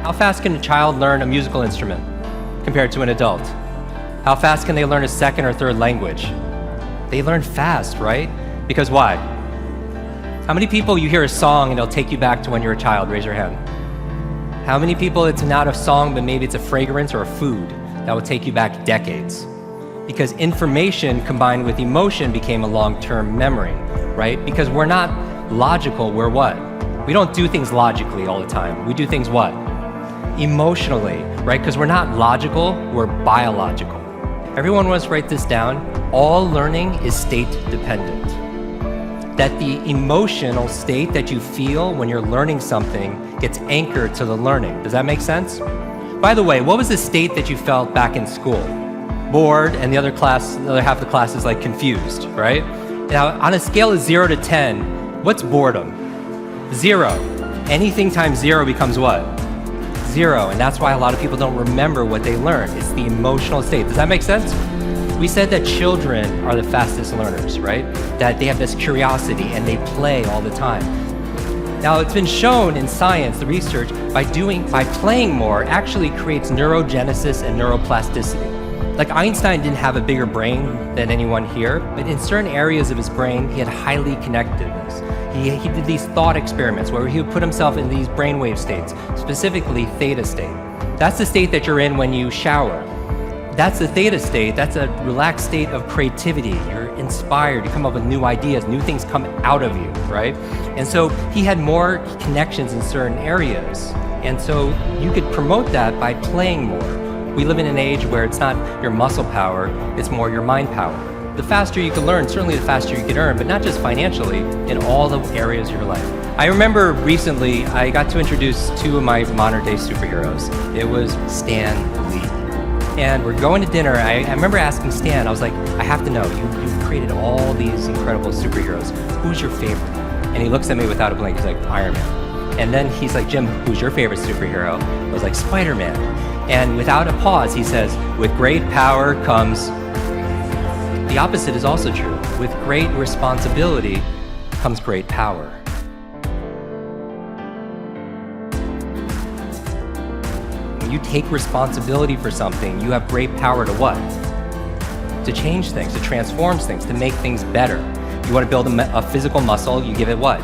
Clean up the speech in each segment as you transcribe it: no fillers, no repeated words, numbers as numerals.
How fast can a child learn a musical instrument compared to an adult? How fast can they learn a second or third language? They learn fast, right? Because why? How many people you hear a song and it'll take you back to when you were a child? Raise your hand. How many people it's not a song, but maybe it's a fragrance or a food that will take you back decades? Because information combined with emotion became a long-term memory, right? Because we're not logical, we're what? We don't do things logically all the time. We do things what? Emotionally, right? Because we're not logical, we're biological. Everyone wants to write this down. All learning is state dependent. That the emotional state that you feel when you're learning something gets anchored to the learning. Does that make sense? By the way, what was the state that you felt back in school? Bored, and the other half of the class is like confused, right? Now, on a scale of 0 to 10, what's boredom? 0. Anything times 0 becomes what? 0, and that's why a lot of people don't remember what they learned. It's the emotional state. Does that make sense? We said that children are the fastest learners, right? That they have this curiosity and they play all the time. Now, it's been shown in science, the research, by playing more actually creates neurogenesis and neuroplasticity. Like Einstein didn't have a bigger brain than anyone here, but in certain areas of his brain, he had highly connectedness. He did these thought experiments where he would put himself in these brainwave states, specifically theta state. That's the state that you're in when you shower. That's the theta state. That's a relaxed state of creativity. You're inspired. You come up with new ideas. New things come out of you, right? And so he had more connections in certain areas. And so you could promote that by playing more. We live in an age where it's not your muscle power, it's more your mind power. The faster you can learn, certainly the faster you can earn, but not just financially, in all the areas of your life. I remember recently, I got to introduce two of my modern day superheroes. It was Stan Lee. And we're going to dinner. I remember asking Stan, I was like, I have to know, you've created all these incredible superheroes. Who's your favorite? And he looks at me without a blink, he's like, Iron Man. And then he's like, Jim, who's your favorite superhero? I was like, Spider-Man. And without a pause, he says, with great power comes... The opposite is also true. With great responsibility comes great power. When you take responsibility for something, you have great power to what? To change things, to transform things, to make things better. You want to build a physical muscle, you give it what?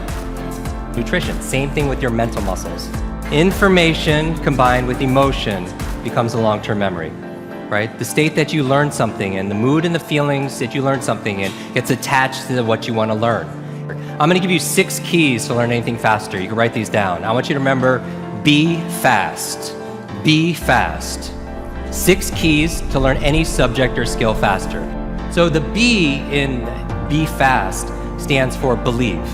Nutrition. Same thing with your mental muscles. Information combined with emotion becomes a long-term memory, right? The state that you learn something in, the mood and the feelings that you learn something in gets attached to what you want to learn. I'm going to give you 6 keys to learn anything faster. You can write these down. I want you to remember, be fast. Be fast. 6 keys to learn any subject or skill faster. So the B in be fast stands for believe.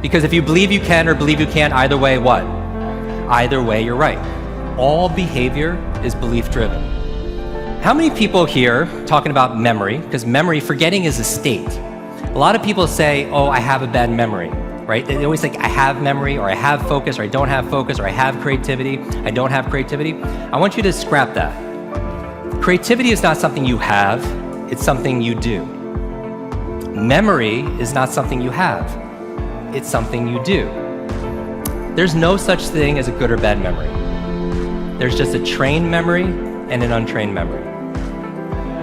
Because if you believe you can or believe you can't, either way, what? Either way, you're right. All behavior is belief-driven. How many people here, talking about memory, because memory, forgetting is a state. A lot of people say, oh, I have a bad memory, right? They always think, I have memory, or I have focus, or I don't have focus, or I have creativity, I don't have creativity. I want you to scrap that. Creativity is not something you have, it's something you do. Memory is not something you have, it's something you do. There's no such thing as a good or bad memory. There's just a trained memory and an untrained memory.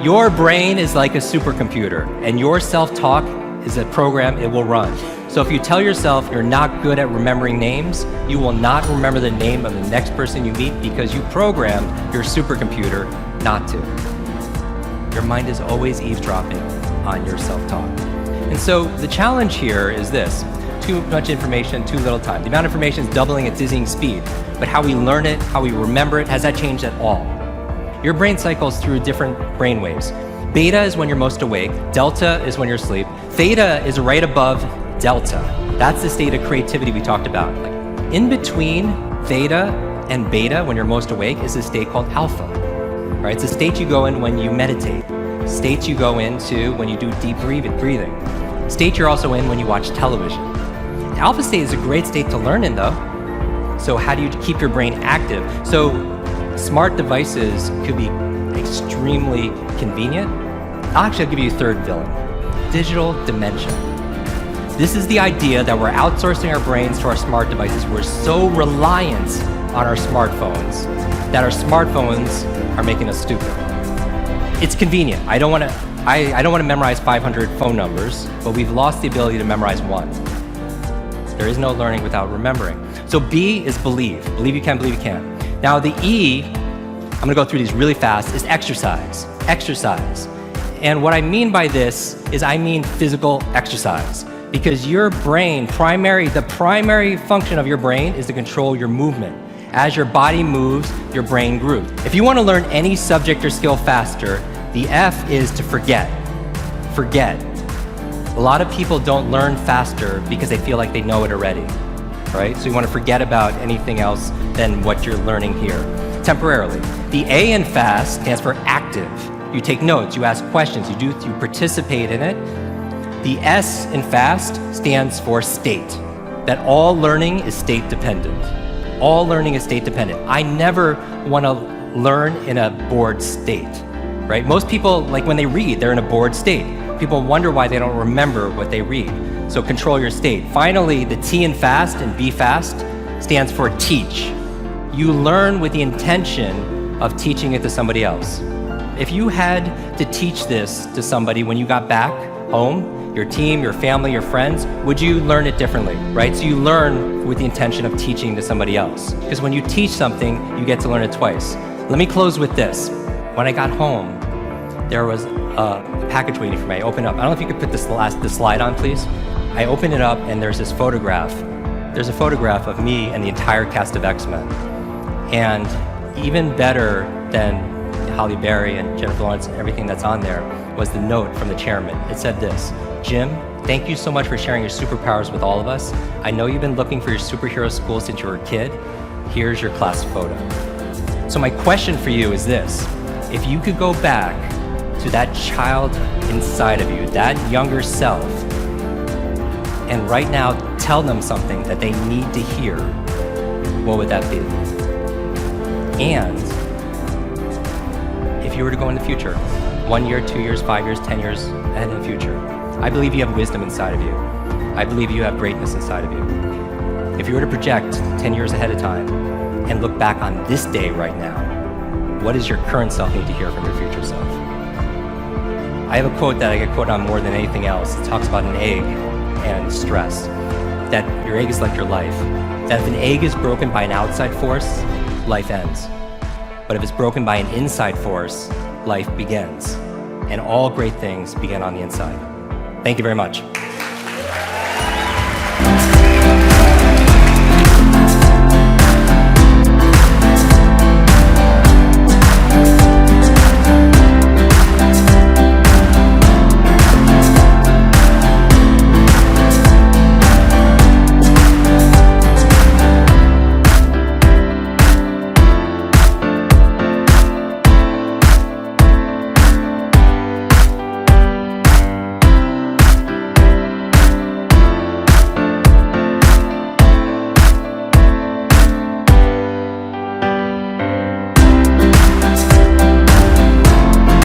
Your brain is like a supercomputer, and your self-talk is a program it will run. So if you tell yourself you're not good at remembering names, you will not remember the name of the next person you meet because you programmed your supercomputer not to. Your mind is always eavesdropping on your self-talk. And so the challenge here is this: too much information, too little time. The amount of information is doubling at dizzying speed, but how we learn it, how we remember it, has that changed at all? Your brain cycles through different brain waves. Beta is when you're most awake, delta is when you're asleep, theta is right above delta. That's the state of creativity we talked about. Like, in between theta and beta, when you're most awake, is a state called alpha. Right? It's a state you go in when you meditate, states you go into when you do deep breathing, state you're also in when you watch television. The alpha state is a great state to learn in, though. So how do you keep your brain active? So smart devices could be extremely convenient. I'll give you a third villain: digital dementia. This is the idea that we're outsourcing our brains to our smart devices. We're so reliant on our smartphones that our smartphones are making us stupid. It's convenient. I don't want to memorize 500 phone numbers, but we've lost the ability to memorize one. There is no learning without remembering. So B is believe. Believe you can, believe you can. Now the E, I'm gonna go through these really fast, is exercise. Exercise. And what I mean by this is I mean physical exercise. Because your brain, the primary function of your brain is to control your movement. As your body moves, your brain grooves. If you want to learn any subject or skill faster, the F is to forget. Forget. A lot of people don't learn faster because they feel like they know it already, right? So you want to forget about anything else than what you're learning here, temporarily. The A in fast stands for active. You take notes, you ask questions, you participate in it. The S in fast stands for state, that all learning is state dependent. All learning is state dependent. I never want to learn in a bored state, right? Most people, like when they read, they're in a bored state. People wonder why they don't remember what they read. So control your state. Finally, the T in fast and B fast stands for teach. You learn with the intention of teaching it to somebody else. If you had to teach this to somebody when you got back home, your team, your family, your friends, would you learn it differently, right? So you learn with the intention of teaching to somebody else. Because when you teach something, you get to learn it twice. Let me close with this. When I got home, there was a package waiting for me. I opened up. I don't know if you could put this slide on, please. I opened it up and there's this photograph. There's a photograph of me and the entire cast of X-Men. And even better than Halle Berry and Jennifer Lawrence and everything that's on there was the note from the chairman. It said this: Jim, thank you so much for sharing your superpowers with all of us. I know you've been looking for your superhero school since you were a kid. Here's your class photo. So my question for you is this: if you could go back to that child inside of you, that younger self, and right now tell them something that they need to hear, what would that be? And if you were to go in the future, 1 year, 2 years, 5 years, 10 years ahead in the future, I believe you have wisdom inside of you. I believe you have greatness inside of you. If you were to project 10 years ahead of time and look back on this day right now, what does your current self need to hear from your future self? I have a quote that I get quoted on more than anything else. It talks about an egg and stress. That your egg is like your life. That if an egg is broken by an outside force, life ends. But if it's broken by an inside force, life begins. And all great things begin on the inside. Thank you very much.